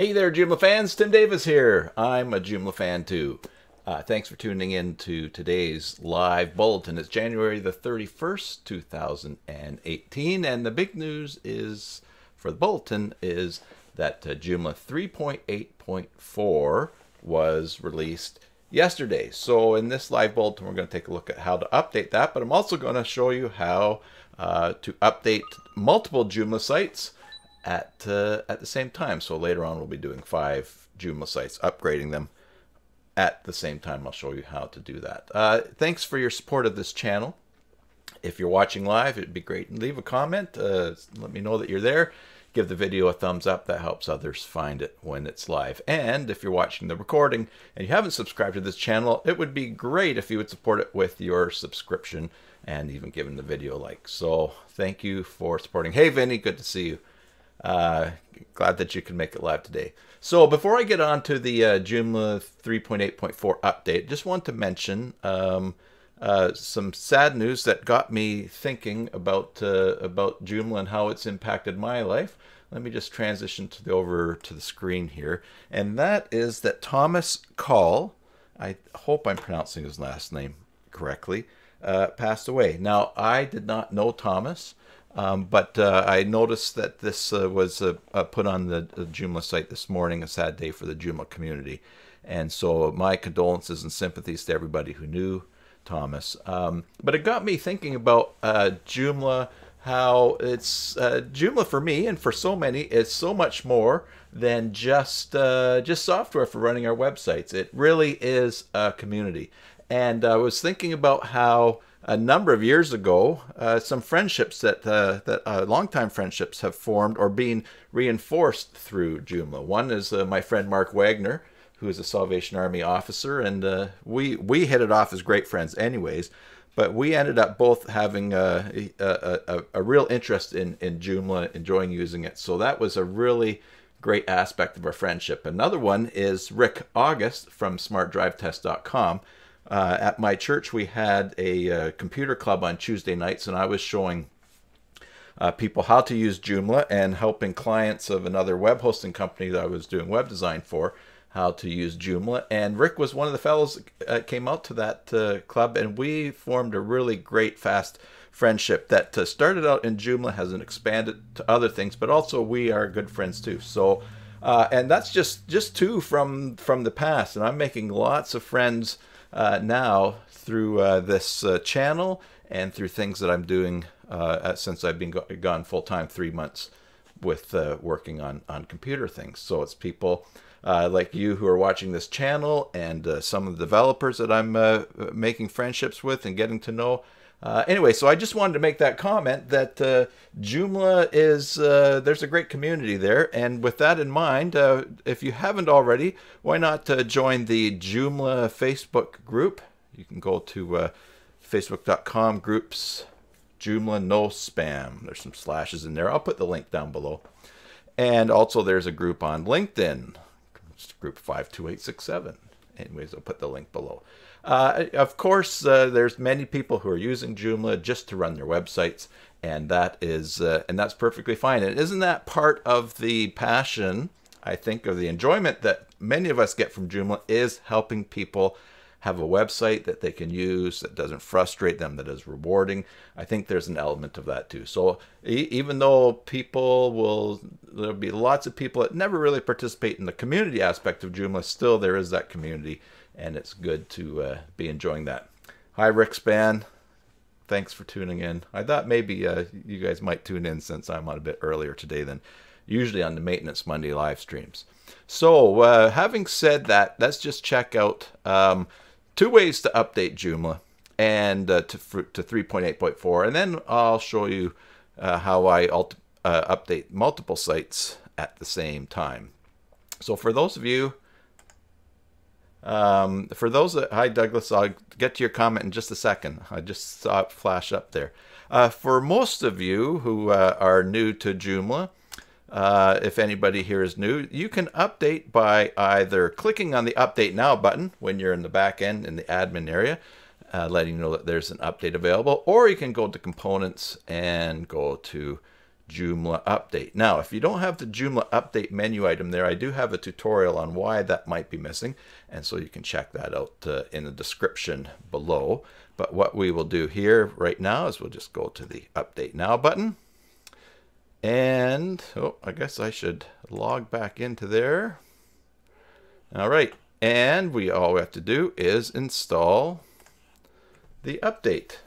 Hey there, Joomla fans. Tim Davis here. I'm a Joomla fan too. Thanks for tuning in to today's live bulletin. It's January the 31st, 2018, and the big news is for the bulletin is that Joomla 3.8.4 was released yesterday. So in this live bulletin, we're going to take a look at how to update that, but I'm also going to show you how to update multiple Joomla sites at the same time. So later on we'll be doing 5 Joomla sites, upgrading them at the same time. I'll show you how to do that. Thanks for your support of this channel. If you're watching live, it'd be great. Leave a comment, let me know that you're there. Give the video a thumbs up, that helps others find it when it's live. And if you're watching the recording and you haven't subscribed to this channel, it would be great if you would support it with your subscription and even giving the video a like. So thank you for supporting. Hey Vinny, good to see you. Glad that you can make it live today. So before I get on to the Joomla 3.8.4 update, just want to mention some sad news that got me thinking about Joomla and how it's impacted my life. Let me just transition over to the screen here, and that is that Thomas Call, I hope I'm pronouncing his last name correctly, passed away. Now, I did not know Thomas. But I noticed that this was put on the Joomla site this morning, a sad day for the Joomla community. And so my condolences and sympathies to everybody who knew Thomas. But it got me thinking about Joomla, how it's Joomla for me and for so many is so much more than just software for running our websites. It really is a community. And I was thinking about how a number of years ago, some friendships that longtime friendships have formed or been reinforced through Joomla. One is my friend Mark Wagner, who is a Salvation Army officer, and we hit it off as great friends anyways, but we ended up both having a real interest in Joomla, enjoying using it. So that was a really great aspect of our friendship. Another one is Rick August from smartdrivetest.com. At my church, we had a computer club on Tuesday nights, and I was showing people how to use Joomla and helping clients of another web hosting company that I was doing web design for how to use Joomla. And Rick was one of the fellows that came out to that club, and we formed a really great, fast friendship that started out in Joomla, hasn't expanded to other things, but also we are good friends too. So, and that's just two from the past, and I'm making lots of friends now through this channel and through things that I'm doing since I've been gone full-time 3 months with working on computer things. So it's people like you who are watching this channel and some of the developers that I'm making friendships with and getting to know. Anyway, so I just wanted to make that comment that Joomla is, there's a great community there. And with that in mind, if you haven't already, why not join the Joomla Facebook group? You can go to facebook.com groups, Joomla no spam. There's some slashes in there. I'll put the link down below. And also there's a group on LinkedIn, it's group 52867. Anyways, I'll put the link below. Of course, there's many people who are using Joomla just to run their websites, and that's perfectly fine. And isn't that part of the passion, I think, of the enjoyment that many of us get from Joomla, is helping people have a website that they can use, that doesn't frustrate them, that is rewarding. I think there's an element of that too. So even though there'll be lots of people that never really participate in the community aspect of Joomla, still there is that community, and it's good to be enjoying that. Hi Rick Span, thanks for tuning in. I thought maybe you guys might tune in since I'm on a bit earlier today than usually on the Maintenance Monday live streams. So having said that, let's just check out 2 ways to update Joomla and to 3.8.4, and then I'll show you how I update multiple sites at the same time. So for those of you, hi Douglas, I'll get to your comment in just a second. I just saw it flash up there. For most of you who are new to Joomla, if anybody here is new, you can update by either clicking on the Update Now button when you're in the back end in the admin area, letting you know that there's an update available, or you can go to Components and go to Joomla update. Now, if you don't have the Joomla update menu item there, I do have a tutorial on why that might be missing, and so you can check that out in the description below. But what we will do here right now is we'll just go to the Update Now button, and I guess I should log back into there. All right, and all we have to do is install the update.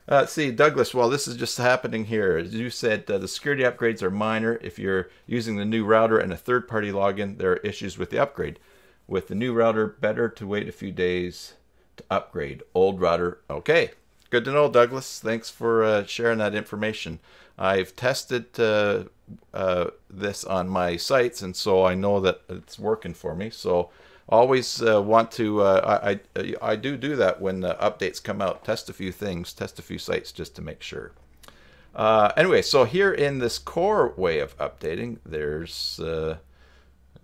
Let's see, Douglas, well, this is just happening here. As you said, the security upgrades are minor. If you're using the new router and a third-party login, there are issues with the upgrade. With the new router, better to wait a few days to upgrade. Old router, okay. Good to know, Douglas. Thanks for sharing that information. I've tested this on my sites, and so I know that it's working for me. So always want to, I do that when the updates come out. Test a few things, test a few sites just to make sure. Anyway, so here in this core way of updating, there's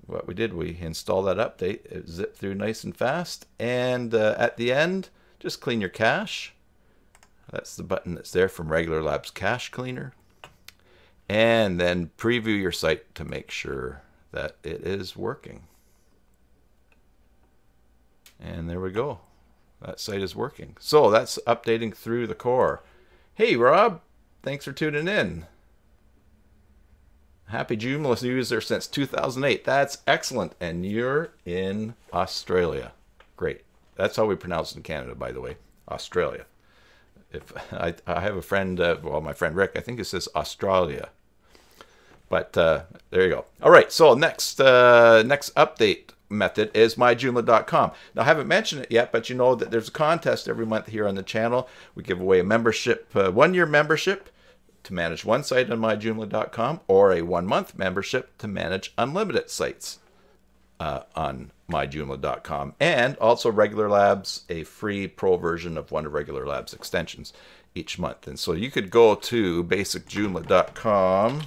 what we did. We install that update. It zipped through nice and fast. And at the end, just clean your cache. That's the button that's there from Regular Labs Cache Cleaner. And then preview your site to make sure that it is working. And there we go. That site is working. So that's updating through the core. Hey, Rob. Thanks for tuning in. Happy Joomla user since 2008. That's excellent. And you're in Australia. Great. That's how we pronounce it in Canada, by the way. Australia. If I have a friend, well, my friend Rick, I think it says Australia. But there you go. All right. So next update method is myjoomla.com. Now, I haven't mentioned it yet, but you know that there's a contest every month here on the channel. We give away a membership, 1-year membership to manage one site on myjoomla.com, or a 1-month membership to manage unlimited sites on myjoomla.com, and also Regular Labs, a free pro version of one of Regular Labs extensions each month. And so you could go to basicjoomla.com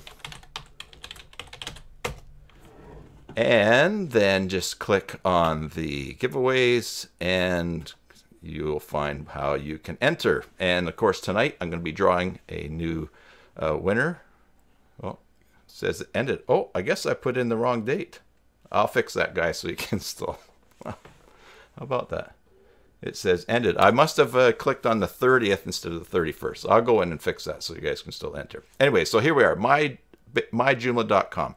and then just click on the giveaways, and you'll find how you can enter. And of course, tonight I'm going to be drawing a new winner. Well, it says it ended. Oh, I guess I put in the wrong date. I'll fix that, guy, so you can still. How about that? It says ended. I must have clicked on the 30th instead of the 31st. So I'll go in and fix that so you guys can still enter. Anyway, so here we are, myjoomla.com.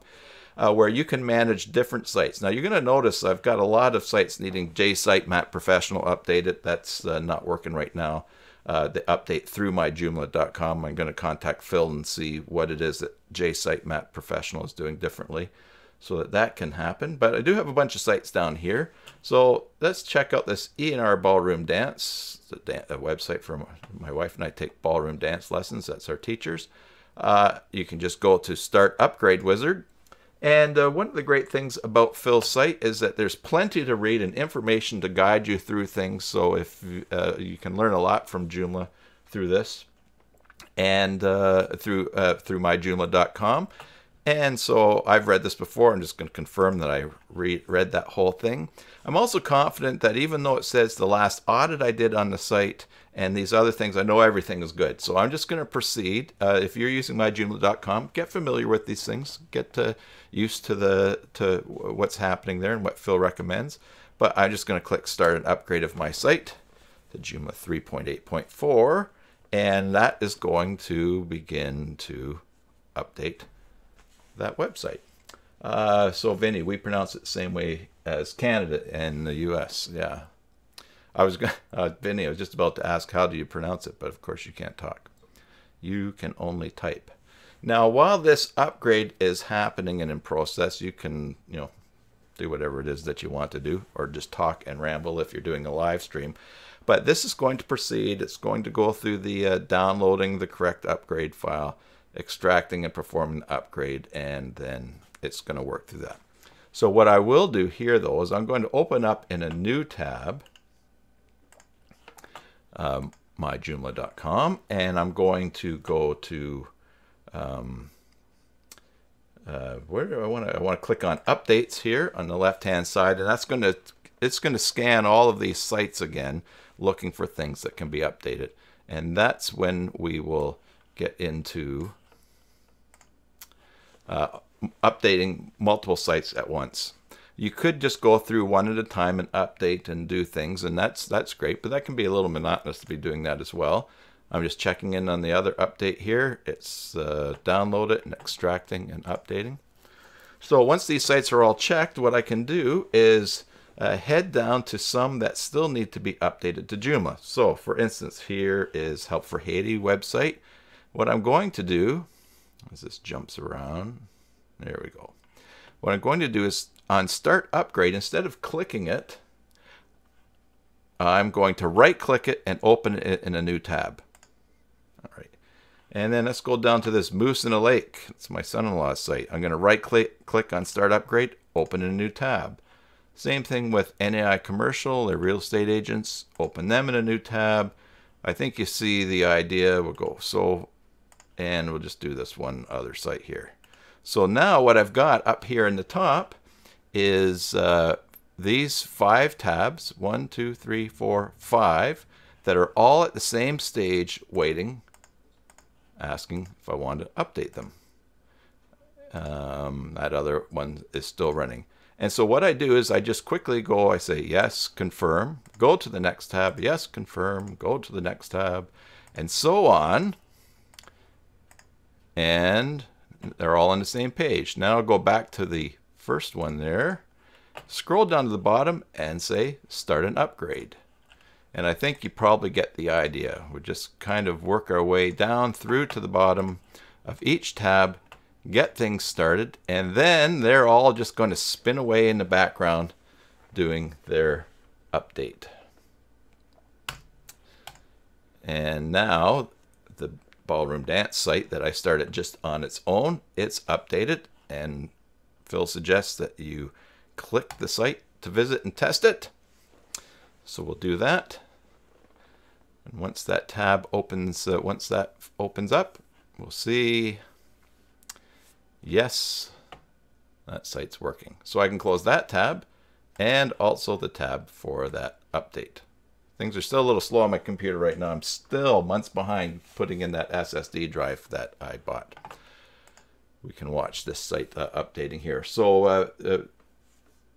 Where you can manage different sites. Now, you're going to notice I've got a lot of sites needing JSiteMap Professional updated. That's not working right now. The update through myjoomla.com. I'm going to contact Phil and see what it is that JSiteMap Professional is doing differently so that can happen. But I do have a bunch of sites down here. So let's check out this E&R Ballroom Dance, a website for my wife and I take ballroom dance lessons. That's our teachers. You can just go to Start Upgrade Wizard. And one of the great things about Phil's site is that there's plenty to read and information to guide you through things. So if you can learn a lot from Joomla through this, and through myjoomla.com. And so I've read this before. I'm just going to confirm that I read that whole thing. I'm also confident that even though it says the last audit I did on the site and these other things, I know everything is good. So I'm just going to proceed. If you're using myjoomla.com, get familiar with these things. Get used to what's happening there and what Phil recommends. But I'm just going to click Start an Upgrade of my site to Joomla 3.8.4. And that is going to begin to update that website. So Vinny, we pronounce it the same way as Canada and the US. Yeah. Vinny, I was just about to ask, how do you pronounce it? But of course you can't talk. You can only type. Now, while this upgrade is happening and in process, you can, do whatever it is that you want to do, or just talk and ramble if you're doing a live stream. But this is going to proceed. It's going to go through the downloading the correct upgrade file, extracting and performing the upgrade, and then it's going to work through that. So what I will do here, though, is I'm going to open up in a new tab, myjoomla.com, and I'm going to go to where do I want to click on updates here on the left hand side, and it's going to scan all of these sites again, looking for things that can be updated. And that's when we will get into updating multiple sites at once. You could just go through one at a time and update and do things, and that's great, but that can be a little monotonous to be doing that as well. I'm just checking in on the other update here. It's download it and extracting and updating. So once these sites are all checked, what I can do is head down to some that still need to be updated to Joomla. So for instance, here is Help for Haiti website. What I'm going to do, as this jumps around, there we go. What I'm going to do is on Start Upgrade, instead of clicking it, I'm going to right click it and open it in a new tab. All right. And then let's go down to this Moose in a Lake. It's my son-in-law's site. I'm going to right click on Start Upgrade, open in a new tab. Same thing with NAI Commercial, they're real estate agents, open them in a new tab. I think you see the idea. We'll go and we'll just do this one other site here. So now what I've got up here in the top is these 5 tabs, 1, 2, 3, 4, 5, that are all at the same stage waiting, asking if I want to update them. That other one is still running. And so what I do is I just quickly go, I say yes, confirm, go to the next tab, yes, confirm, go to the next tab, and so on. And they're all on the same page. Now I'll go back to the first one there, scroll down to the bottom and say start an upgrade. And I think you probably get the idea. We just kind of work our way down through to the bottom of each tab, get things started, and then they're all just going to spin away in the background doing their update. And now the ballroom dance site that I started just on its own, it's updated, and Phil suggests that you click the site to visit and test it. So we'll do that. And once that tab opens, once that opens up, we'll see, yes, that site's working. So I can close that tab and also the tab for that update. Things are still a little slow on my computer right now. I'm still months behind putting in that SSD drive that I bought. We can watch this site updating here. So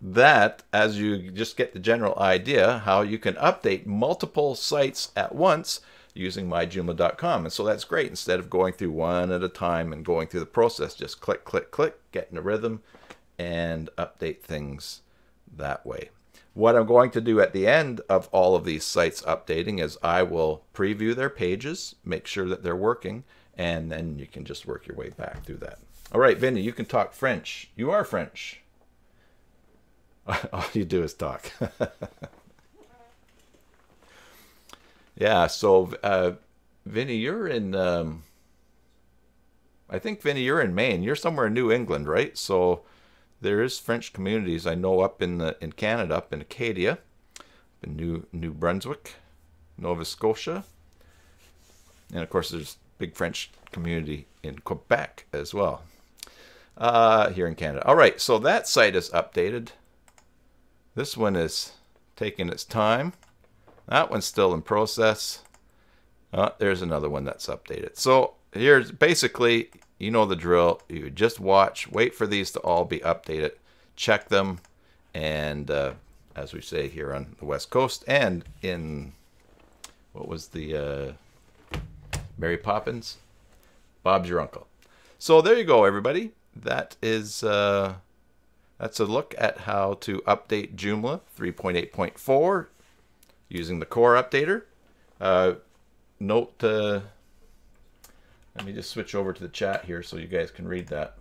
that, as you just get the general idea how you can update multiple sites at once using myjoomla.com. And so that's great. Instead of going through one at a time and going through the process, just click, click, click, get in a rhythm and update things that way. What I'm going to do at the end of all of these sites updating is I will preview their pages, make sure that they're working, and then you can just work your way back through that. All right, Vinny, you can talk French. You are French. All you do is talk. Yeah, so Vinny, you're in, I think, Vinny, you're in Maine. You're somewhere in New England, right? So there is French communities I know up in Canada, up in Acadia, up in New Brunswick, Nova Scotia, and of course there's big French community in Quebec as well, here in Canada. All right, so that site is updated. This one is taking its time. That one's still in process. There's another one that's updated. So here's basically, you know the drill. You just watch, wait for these to all be updated, check them, and as we say here on the West Coast and in, what was the Mary Poppins? Bob's your uncle. So there you go, everybody. That is that's a look at how to update Joomla 3.8.4 using the core updater. Note, let me just switch over to the chat here so you guys can read that.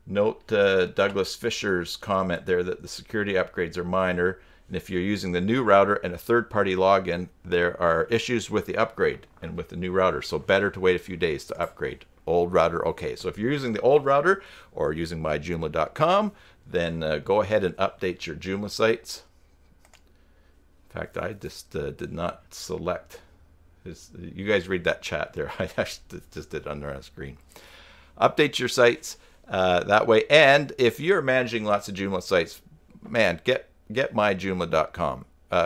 Note Douglas Fisher's comment there that the security upgrades are minor, and if you're using the new router and a third-party login, there are issues with the upgrade and with the new router, so better to wait a few days to upgrade. Old router, okay. So if you're using the old router or using myjoomla.com, then go ahead and update your Joomla sites. In fact, I just did not select his. You guys read that chat there. I just did it under our screen. Update your sites that way. And if you're managing lots of Joomla sites, man, get myjoomla.com.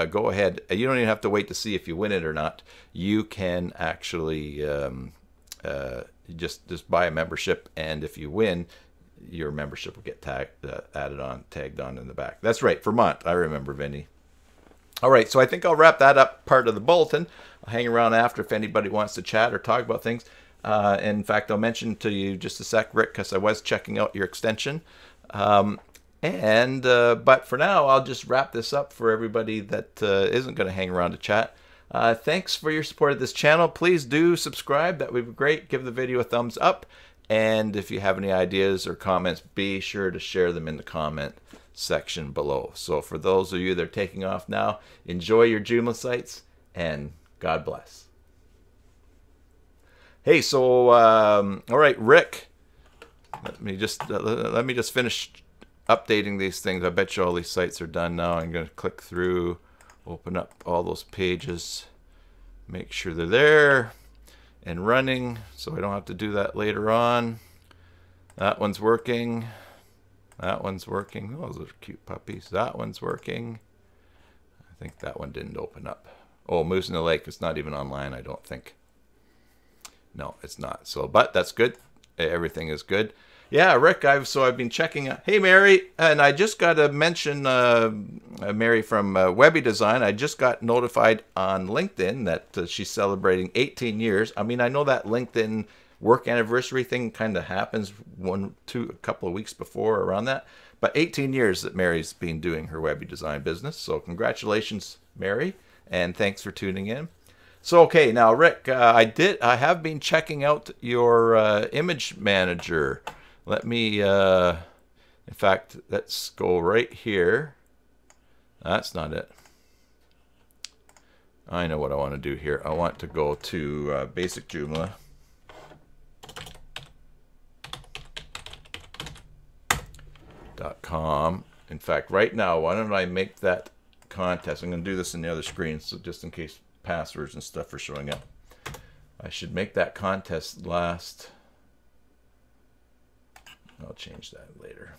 Go ahead. You don't even have to wait to see if you win it or not. You can actually You just buy a membership, and if you win, your membership will get tagged on in the back. That's right, Vermont. I remember, Vinny. All right, so I think I'll wrap that up part of the bulletin. I'll hang around after if anybody wants to chat or talk about things. In fact, I'll mention to you just a sec, Rick, because I was checking out your extension. But for now, I'll just wrap this up for everybody that isn't going to hang around to chat. Thanks for your support of this channel. Please do subscribe. That would be great. Give the video a thumbs up. And if you have any ideas or comments, be sure to share them in the comment section below. So for those of you that are taking off now, enjoy your Joomla sites, and God bless. Hey, so all right, Rick, let me just finish updating these things. I bet you all these sites are done now. I'm going to click through, open up all those pages, make sure they're there and running, so I don't have to do that later on. That one's working. That one's working. Oh, those are cute puppies. That one's working. I think that one didn't open up. Oh, Moose in the Lake. It's not even online, I don't think. No, it's not. So, but that's good. Everything is good. Yeah, Rick, I've been checking out. Hey, Mary, and I just got to mention Mary from Webby Design. I just got notified on LinkedIn that she's celebrating 18 years. I mean, I know that LinkedIn work anniversary thing kind of happens a couple of weeks before, around that. But 18 years that Mary's been doing her Webby Design business. So congratulations, Mary, and thanks for tuning in. So, okay, now, Rick, I have been checking out your image manager. Let me, in fact, let's go right here. That's not it. I know what I want to do here. I want to go to Basic Joomla.com. In fact, right now, why don't I make that contest? I'm going to do this in the other screen, so just in case passwords and stuff are showing up. I should make that contest last. I'll change that later.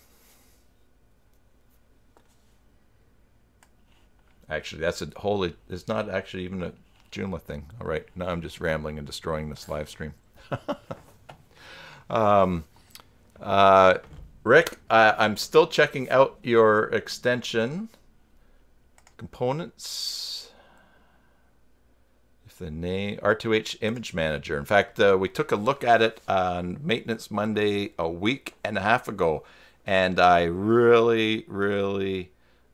Actually, it's not actually even a Joomla thing. All right, now I'm just rambling and destroying this live stream. Rick, I'm still checking out your extension components. The name R2H Image Manager. In fact, we took a look at it on Maintenance Monday a week and a half ago, and I really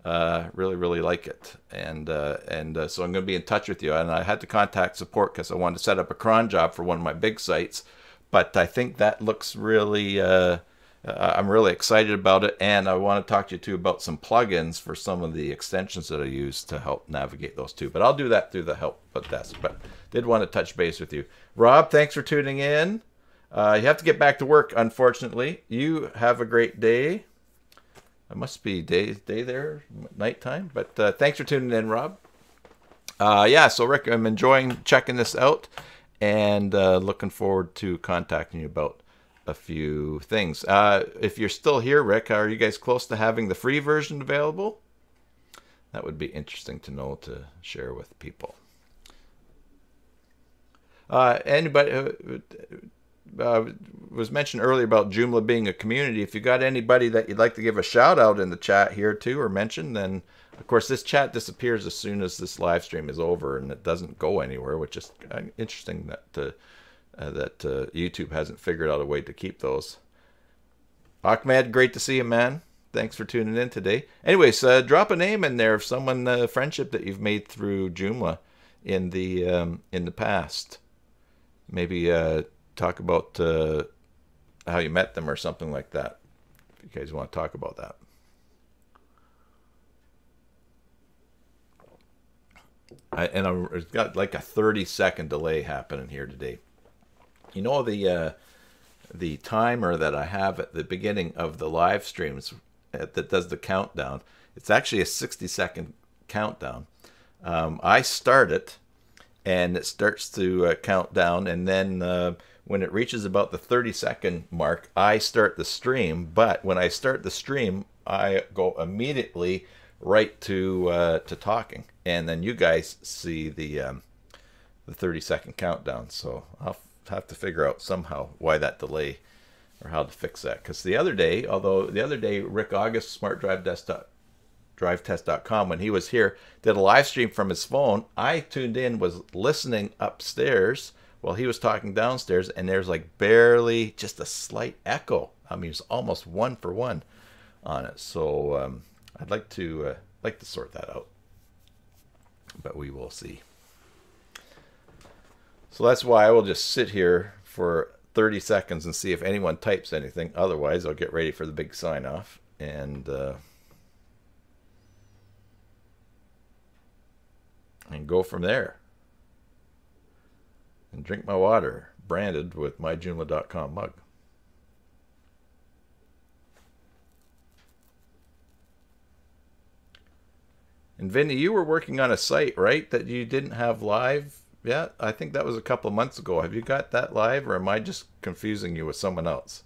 like it. And so I'm going to be in touch with you. And I had to contact support because I wanted to set up a cron job for one of my big sites. But I think that looks really. I'm really excited about it, and I want to talk to you too about some plugins for some of the extensions that I use to help navigate those too. But I'll do that through the help desk. But did want to touch base with you, Rob. Thanks for tuning in. You have to get back to work, unfortunately. You have a great day. It must be day there, nighttime. But thanks for tuning in, Rob. Yeah. So Rick, I'm enjoying checking this out, and looking forward to contacting you about a few things. If you're still here, Rick, are you guys close to having the free version available? That would be interesting to know, to share with people. Anybody was mentioned earlier about Joomla being a community. If you got anybody that you'd like to give a shout out in the chat here too, or mention, then of course this chat disappears as soon as this live stream is over, and it doesn't go anywhere, which is interesting that YouTube hasn't figured out a way to keep those. Ahmed, great to see you, man. Thanks for tuning in today. Anyways, drop a name in there of someone, friendship that you've made through Joomla in the past. Maybe talk about how you met them or something like that, if you guys want to talk about that. I've got like a 30-second delay happening here today. You know, the timer that I have at the beginning of the live streams that does the countdown, it's actually a 60-second countdown. I start it, and it starts to count down, and then when it reaches about the 30-second mark, I start the stream. But when I start the stream, I go immediately right to talking, and then you guys see the 30-second countdown. So have to figure out somehow why that delay or how to fix that. Because the other day, Rick August, Smart Drive Desktop, drivetest.com, when he was here, did a live stream from his phone. I tuned in, was listening upstairs while he was talking downstairs, and there's like barely just a slight echo. I mean, it's almost 1-for-1 on it. So I'd like to sort that out, but we will see. So that's why I will just sit here for 30 seconds and see if anyone types anything. Otherwise, I'll get ready for the big sign off and go from there. And drink my water, branded with my Joomla.com mug. And Vinny, you were working on a site, right, that you didn't have live yet? I think that was a couple of months ago. Have you got that live, or am I just confusing you with someone else?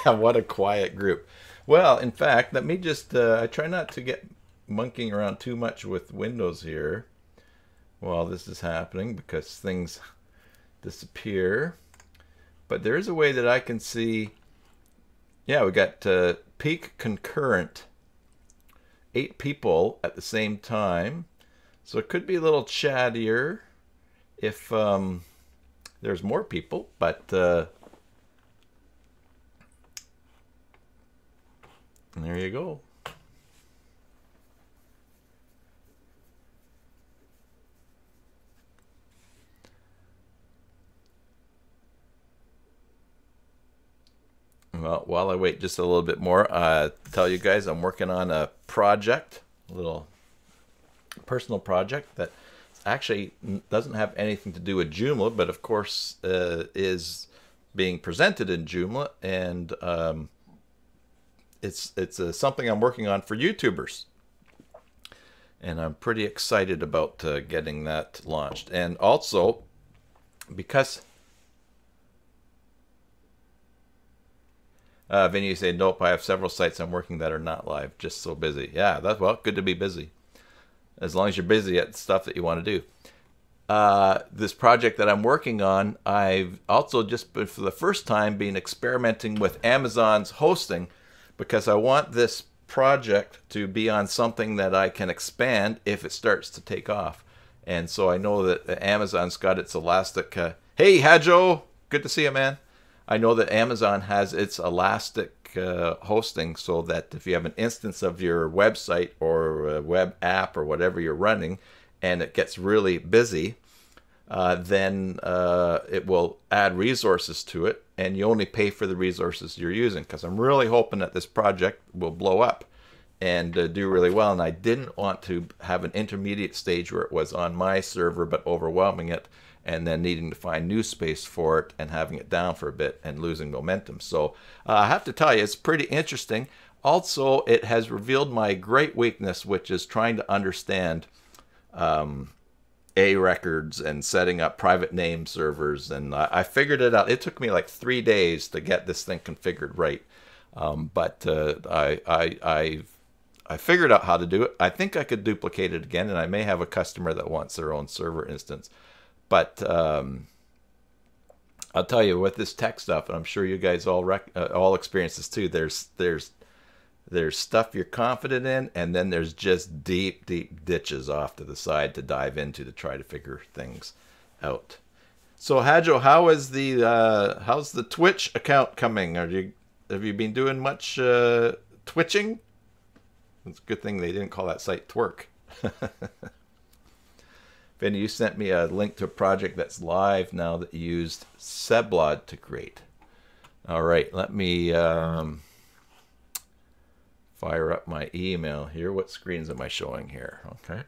What a quiet group. Well, in fact, let me just, I try not to get monkeying around too much with Windows here while this is happening, because things disappear. But there is a way that I can see, yeah, we got peak concurrent, 8 people at the same time. So it could be a little chattier if there's more people, but there you go. Well, while I wait just a little bit more, tell you guys I'm working on a project, a little personal project that actually doesn't have anything to do with Joomla, but of course is being presented in Joomla, and it's something I'm working on for YouTubers, and I'm pretty excited about getting that launched. And also because Vinny, you say, nope, I have several sites I'm working that are not live, just so busy. Yeah, that's, well, good to be busy. As long as you're busy at stuff that you want to do. This project that I'm working on, I've also just been, for the first time, been experimenting with Amazon's hosting, because I want this project to be on something that I can expand if it starts to take off. And so I know that Amazon's got its Elastic. Hey, Hadjo, good to see you, man. I know that Amazon has its Elastic hosting, so that if you have an instance of your website or a web app or whatever you're running, and it gets really busy, then it will add resources to it, and you only pay for the resources you're using. Because I'm really hoping that this project will blow up and do really well, and I didn't want to have an intermediate stage where it was on my server but overwhelming it, and then needing to find new space for it and having it down for a bit and losing momentum. So I have to tell you, it's pretty interesting. Also, it has revealed my great weakness, which is trying to understand A records and setting up private name servers. And I figured it out. It took me like 3 days to get this thing configured right. But I figured out how to do it. I think I could duplicate it again, and I may have a customer that wants their own server instance. But I'll tell you, with this tech stuff, and I'm sure you guys all experience this too. There's stuff you're confident in, and then there's just deep ditches off to the side to dive into to try to figure things out. So Hadjo, how's the Twitch account coming? Have you been doing much twitching? It's a good thing they didn't call that site Twerk. Vinny, you sent me a link to a project that's live now that you used Seblod to create. All right, let me fire up my email here. What screens am I showing here? Okay.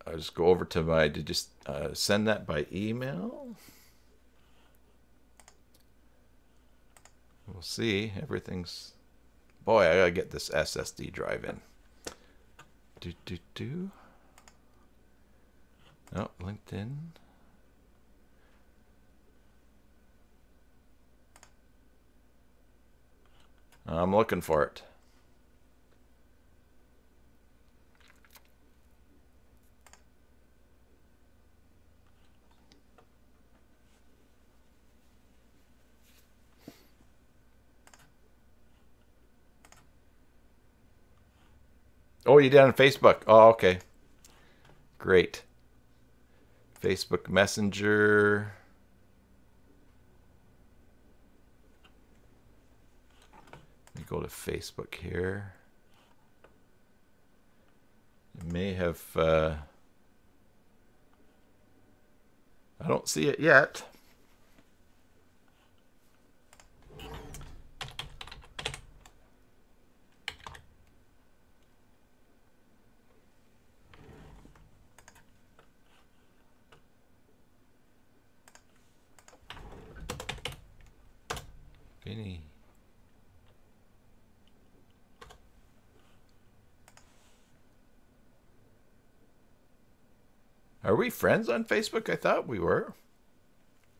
I'll just go over to my, did you send that by email? We'll see. Everything's, boy, I gotta get this SSD drive in. Oh, LinkedIn. I'm looking for it. Oh, you did on Facebook. Oh, okay. Great. Facebook Messenger. Let me go to Facebook here. You may have... I don't see it yet. Vinny. Are we friends on Facebook? I thought we were.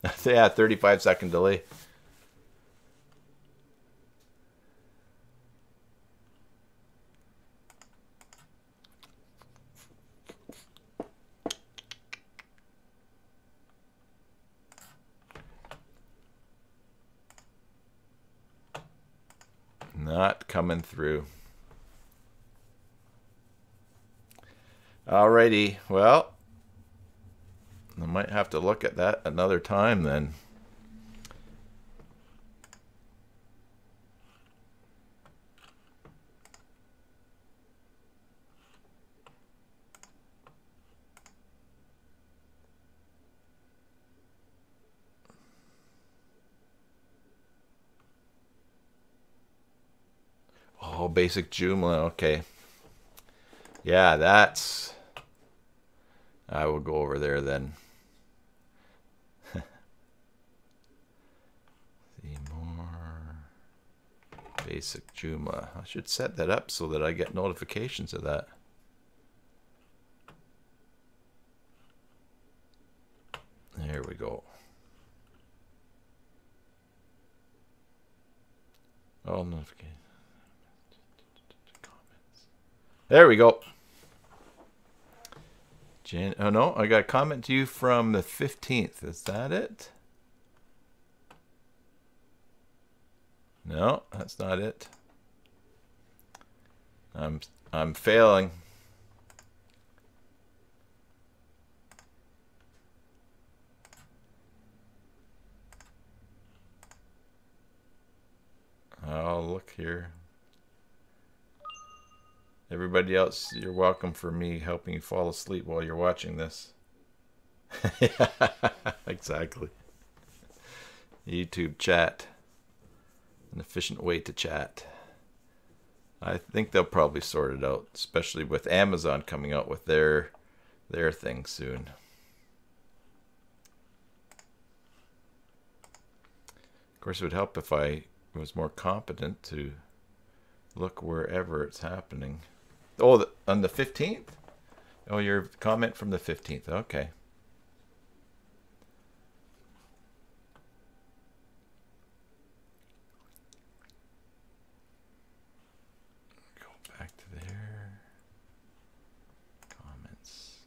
Yeah, 35-second delay. Not coming through. Alrighty, well, I might have to look at that another time then. Oh, basic Joomla, okay. Yeah, that's... I will go over there then. See more. Basic Joomla. I should set that up so that I get notifications of that. There we go. Oh, notification. There we go. Oh no, I got a comment to you from the 15th. Is that it? No, that's not it. I'm failing. I'll look here. Everybody else, you're welcome for me helping you fall asleep while you're watching this. Yeah, exactly. YouTube chat. An efficient way to chat. I think they'll probably sort it out, especially with Amazon coming out with their thing soon. Of course, it would help if I was more competent to look wherever it's happening. Oh, on the 15th? Oh, your comment from the 15th. Okay. Go back to there. Comments.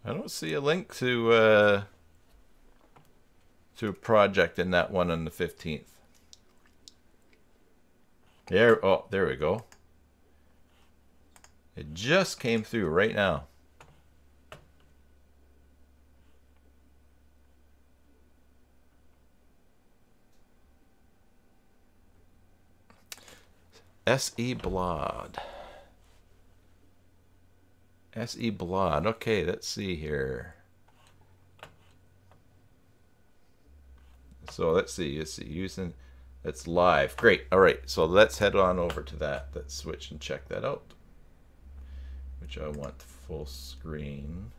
I don't see a link to a project in that one on the 15th. There, oh, there we go. It just came through right now. SE Blood. SE Blood. Okay, let's see here. So let's see. Using it's live. Great. All right. So let's head on over to that. Let's switch and check that out. Which I want full screen.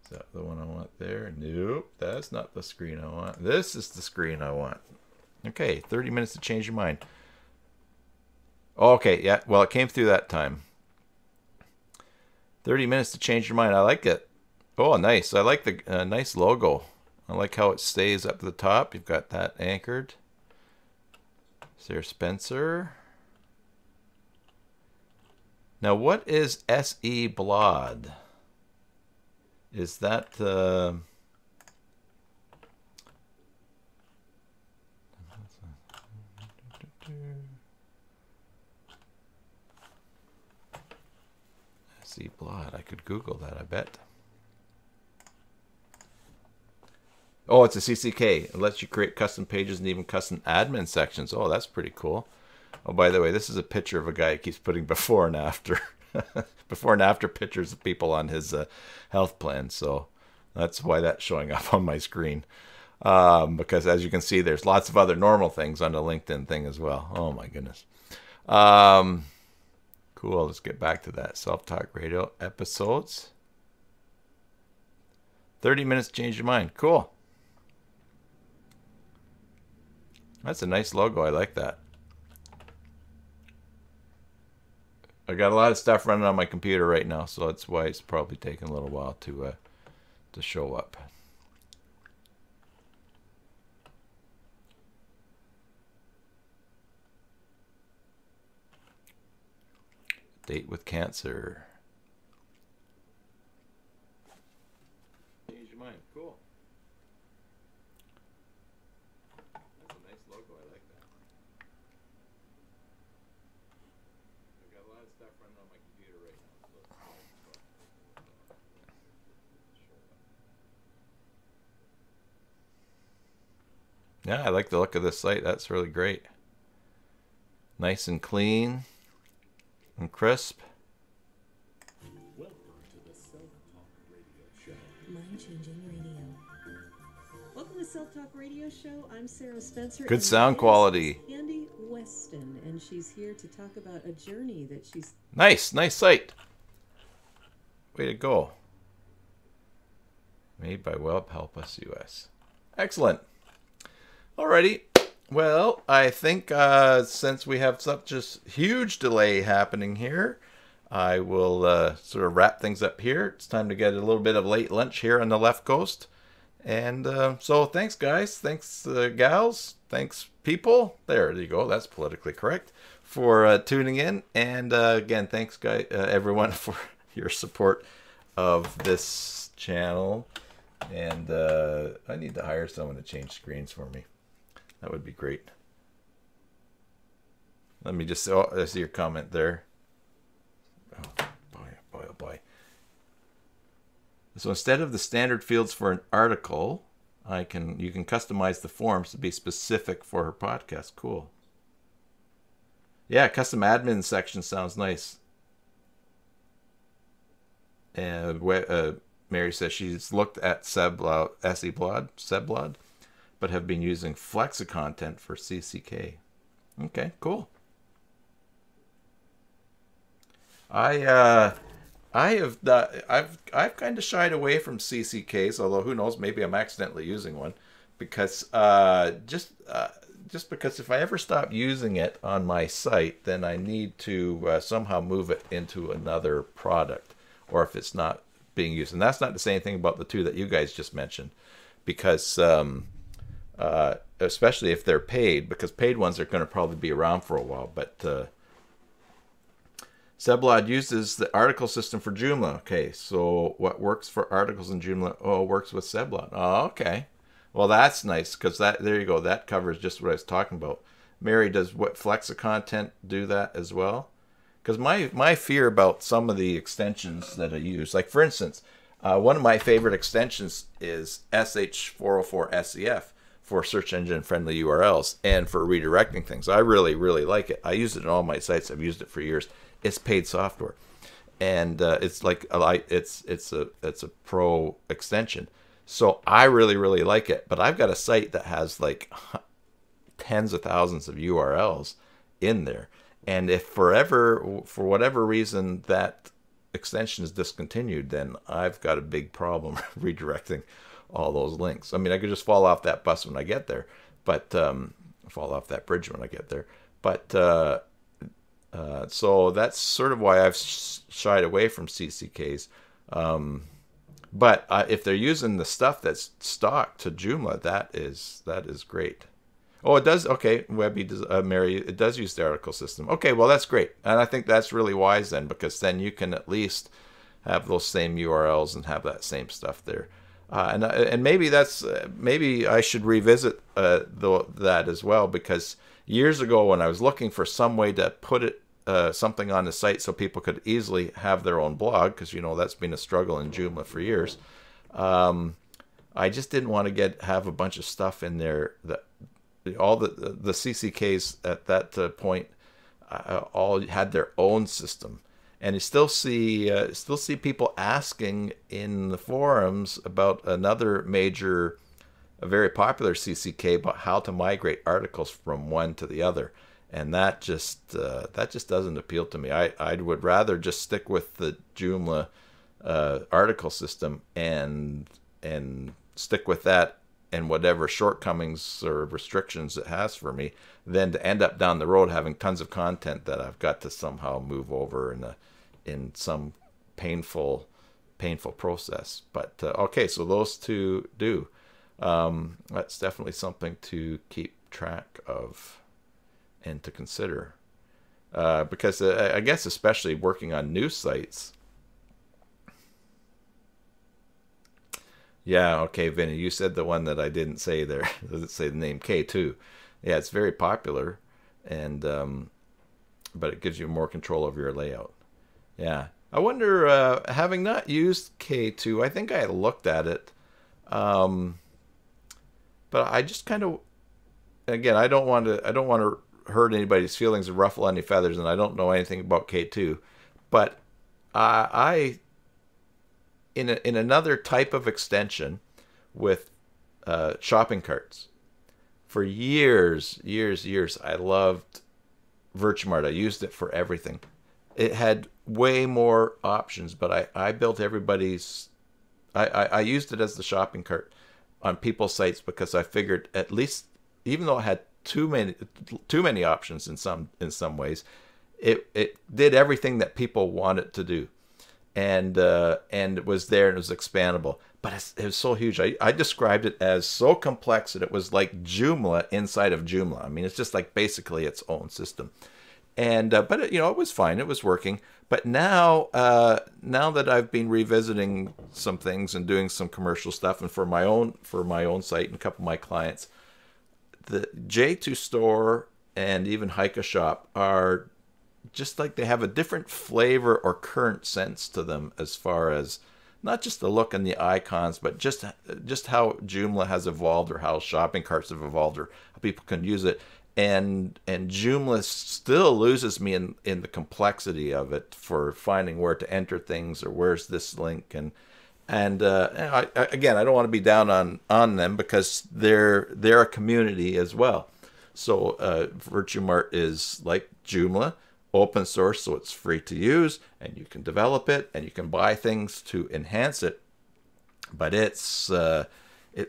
Is that the one I want there? Nope. That's not the screen I want. This is the screen I want. Okay. 30 minutes to change your mind. Okay. Yeah. Well, it came through that time. 30 minutes to change your mind. I like it. Oh, nice. I like the nice logo. I like how it stays up at the top. You've got that anchored. Sarah Spencer. Now, what is SE Blood? Is that SE Blood? I could Google that, I bet. Oh, it's a CCK. It lets you create custom pages and even custom admin sections. Oh, that's pretty cool. Oh, by the way, this is a picture of a guy who keeps putting before and after. Before and after pictures of people on his health plan. So that's why that's showing up on my screen. Because as you can see, there's lots of other normal things on the LinkedIn thing as well. Oh, my goodness. Cool. Let's get back to that. Self-Talk Radio episodes. 30 minutes to change your mind. Cool. That's a nice logo. I like that. I got a lot of stuff running on my computer right now, so that's why it's probably taking a little while to show up. Date with cancer. Change your mind. Cool. That's a nice logo. I like that. I've got a lot of stuff running on my computer right now. So yeah, I like the look of this site. That's really great. Nice and clean and crisp. Welcome to the Self-Talk Radio Show. Mind-changing radio. Welcome to Self-Talk Radio Show. I'm Sarah Spencer. Good sound quality. Andy Weston, and she's here to talk about a journey that she's... Nice site. Way to go. Made by Web Help Us US. Excellent. Alrighty. Well, I think since we have such a huge delay happening here, I will sort of wrap things up here. It's time to get a little bit of late lunch here on the left coast. And so thanks, guys. Thanks, gals. Thanks, people. There you go. That's politically correct for tuning in. And again, thanks, guys, everyone, for your support of this channel. And I need to hire someone to change screens for me. That would be great. Let me just, oh, I see your comment there. Oh, boy, oh boy. So instead of the standard fields for an article, you can customize the forms to be specific for her podcast. Cool. Yeah, custom admin section sounds nice. And Mary says she's looked at Seblod, but have been using Flexa content for CCK. Okay, cool. I've kind of shied away from CCKs, although who knows, maybe I'm accidentally using one, because just because if I ever stop using it on my site, then I need to somehow move it into another product, or if it's not being used. And that's not to say anything about the two that you guys just mentioned, because especially if they're paid, because paid ones are going to probably be around for a while. But Seblod uses the article system for Joomla. Okay, so what works for articles in Joomla? Oh, works with Seblod. Oh, okay. Well, that's nice, because there you go. That covers just what I was talking about. Mary, does what Flexa content do that as well? Because my fear about some of the extensions that I use, like for instance, one of my favorite extensions is SH404SEF for search engine friendly URLs and for redirecting things. I really, really like it. I use it in all my sites. I've used it for years. It's paid software, and it's like it's a pro extension. So I really, really like it. But I've got a site that has like tens of thousands of URLs in there. And if for whatever reason that extension is discontinued, then I've got a big problem redirecting all those links. I mean, I could just fall off that bus when I get there, but fall off that bridge when I get there. But So that's sort of why I've shied away from CCKs. But if they're using the stuff that's stock to Joomla, that is great. Oh, it does. Okay, Webby does, Mary, it does use the article system. Okay, well that's great, and I think that's really wise then, because then you can at least have those same URLs and have that same stuff there. And maybe that's maybe I should revisit that as well, because years ago when I was looking for some way to put it something on the site so people could easily have their own blog, because you know that's been a struggle in Joomla for years. I just didn't want to have a bunch of stuff in there that all the CCKs at that point all had their own system. And you still see people asking in the forums about another major, a very popular CCK, about how to migrate articles from one to the other, and that just doesn't appeal to me. I would rather just stick with the Joomla article system and stick with that and whatever shortcomings or restrictions it has for me, than to end up down the road having tons of content that I've got to somehow move over in some painful process. But okay, so those two do. That's definitely something to keep track of and to consider, because I guess especially working on news sites. Yeah, okay, Vinny, you said the one that I didn't say there. Does it say the name K2? Yeah, it's very popular, and but it gives you more control over your layout. Yeah, I wonder, having not used K2, I think I looked at it, but I just kind of, again, I don't want to hurt anybody's feelings or ruffle any feathers, and I don't know anything about K2, but in another type of extension with shopping carts, for years, I loved Virtuemart. I used it for everything. It had way more options, but I built everybody's. I used it as the shopping cart on people's sites, because I figured, at least, even though it had too many options in some ways, it did everything that people want it to do, and it was there, and it was expandable. But it was so huge. I described it as so complex that it was like Joomla inside of Joomla. I mean, it's just like basically its own system. And but it, it was fine. It was working. But now that I've been revisiting some things and doing some commercial stuff, and for my own site and a couple of my clients, the J2 Store and even Hika Shop are just like, they have a different flavor or current sense to them, as far as not just the look and the icons, but just how Joomla has evolved, or how shopping carts have evolved, or how people can use it. And Joomla still loses me in the complexity of it, for finding where to enter things, or where's this link, and again, I don't want to be down on them, because they're a community as well. So Virtuemart is like Joomla, open source, so it's free to use, and you can develop it, and you can buy things to enhance it. But it's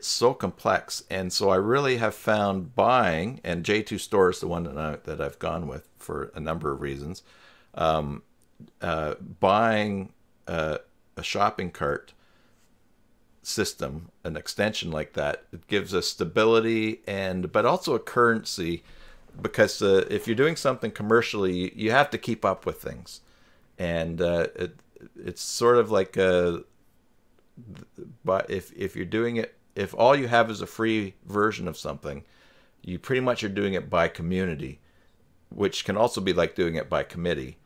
so complex, and so I really have found buying, and J2 Store is the one that I've gone with for a number of reasons. Buying a shopping cart system, an extension like that, it gives us stability, but also a currency, because if you're doing something commercially, you have to keep up with things, and it's sort of like but if you're doing it, if all you have is a free version of something, you pretty much are doing it by community, which can also be like doing it by committee,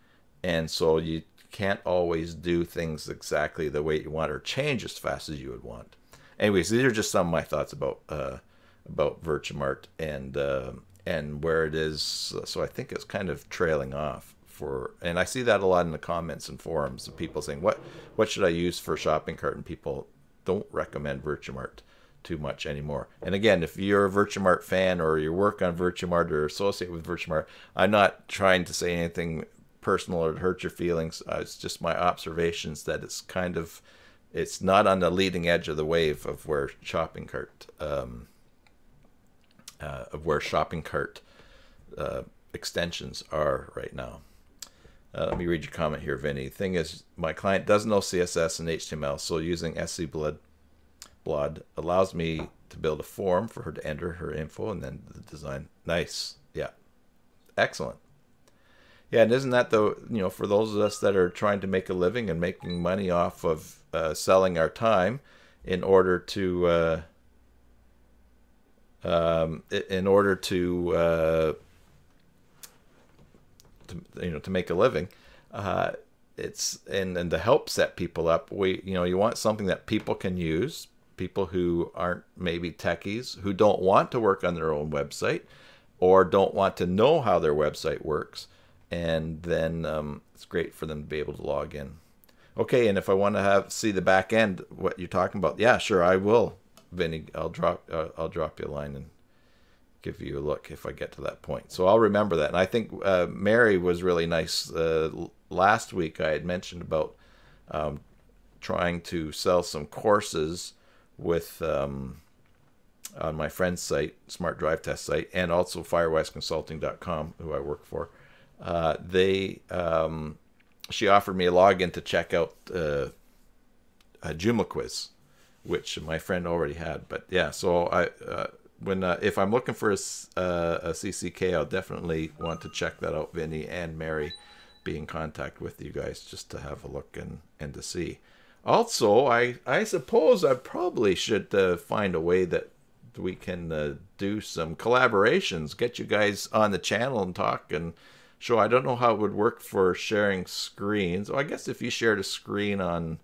and so you can't always do things exactly the way you want, or change as fast as you would want. Anyways, these are just some of my thoughts about Virtuemart and where it is. So I think it's kind of trailing off and I see that a lot in the comments and forums of people saying, what should I use for shopping cart? And people don't recommend Virtuemart too much anymore. And again, if you're a Virtuemart fan, or you work on Virtuemart or associate with Virtuemart, I'm not trying to say anything personal or to hurt your feelings. It's just my observations that it's not on the leading edge of the wave of where shopping cart extensions are right now. Let me read your comment here, Vinny. Thing is, my client doesn't know CSS and HTML, so using SC Blood allows me to build a form for her to enter her info and then the design. Nice. Yeah. Excellent. Yeah, and isn't that for those of us that are trying to make a living and making money off of selling our time in order to to make a living, it's and to help set people up. You want something that people can use, people who aren't maybe techies, who don't want to work on their own website or don't want to know how their website works, and then it's great for them to be able to log in. Okay, and if I want to see the back end, what you're talking about, yeah, sure, I will, Vinny. I'll drop you a line and give you a look if I get to that point. So I'll remember that. And I think Mary was really nice. Last week I had mentioned about trying to sell some courses with on my friend's site, Smart Drive Test site, and also FirewiseConsulting.com, who I work for. She offered me a login to check out a Joomla quiz, which my friend already had. But yeah, so if I'm looking for a CCK, I'll definitely want to check that out. Vinny and Mary be in contact with you guys just to have a look and to see. Also, I suppose I probably should find a way that we can do some collaborations, get you guys on the channel and talk and show. I don't know how it would work for sharing screens. Well, I guess if you shared a screen on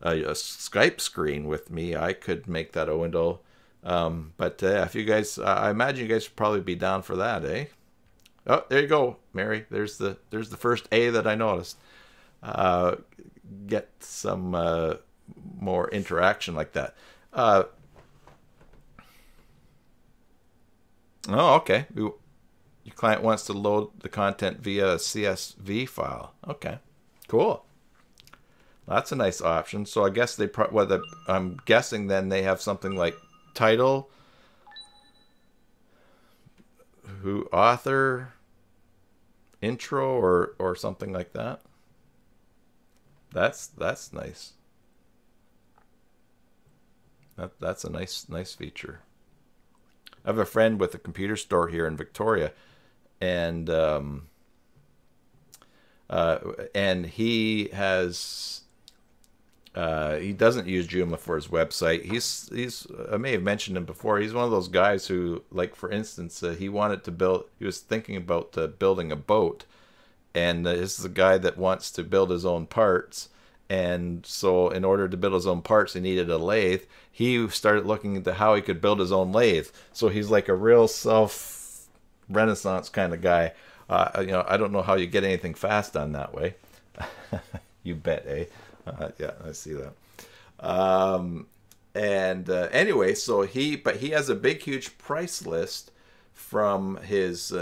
a Skype screen with me, I could make that a window. But if you guys, I imagine you guys would probably be down for that, eh? Oh, there you go, Mary. There's the first A that I noticed. Get some more interaction like that. Oh, okay. Your client wants to load the content via a CSV file. Okay, cool. That's a nice option. So I guess I'm guessing then they have something like title, author, intro, or something like that. That's nice. That's a nice feature. I have a friend with a computer store here in Victoria, and he has he doesn't use Joomla for his website. He's I may have mentioned him before. He's one of those guys who, like, for instance, he was thinking about building a boat, and this is a guy that wants to build his own parts. And so in order to build his own parts, he needed a lathe. He started looking into how he could build his own lathe. So he's like a real self-renaissance kind of guy. I don't know how you get anything fast done that way. You bet, eh? Yeah, I see that. Anyway, so he has a big, huge price list from his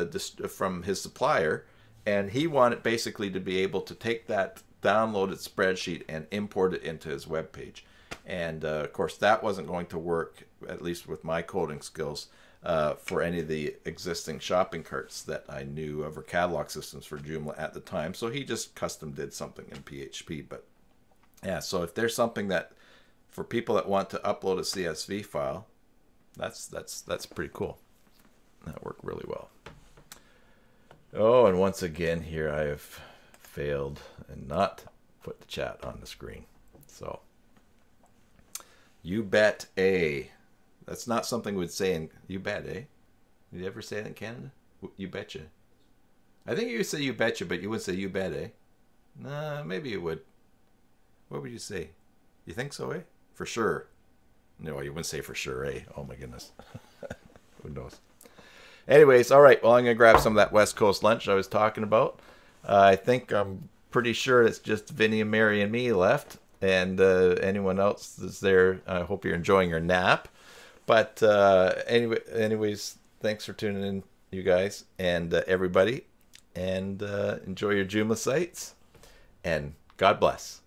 supplier, and he wanted basically to be able to take that downloaded spreadsheet and import it into his web page. And of course, that wasn't going to work, at least with my coding skills, for any of the existing shopping carts that I knew of, or catalog systems for Joomla at the time. So he just custom did something in PHP. But yeah, so if there's something that for people that want to upload a CSV file, that's pretty cool. That worked really well. Oh, and once again here I have failed and not put the chat on the screen. So you bet, eh? That's not something we'd say in you bet, eh? Did you ever say that in Canada? You betcha. I think you would say you betcha, but you wouldn't say you bet, eh? Nah, maybe you would. What would you say? You think so, eh? For sure. No, you wouldn't say for sure, eh? Oh my goodness. Who knows? Anyways, all right. Well, I'm going to grab some of that West Coast lunch I was talking about. I think I'm pretty sure it's just Vinny and Mary and me left. And anyone else that's there, I hope you're enjoying your nap. But anyways, thanks for tuning in, you guys, and everybody. And enjoy your Joomla sites. And God bless.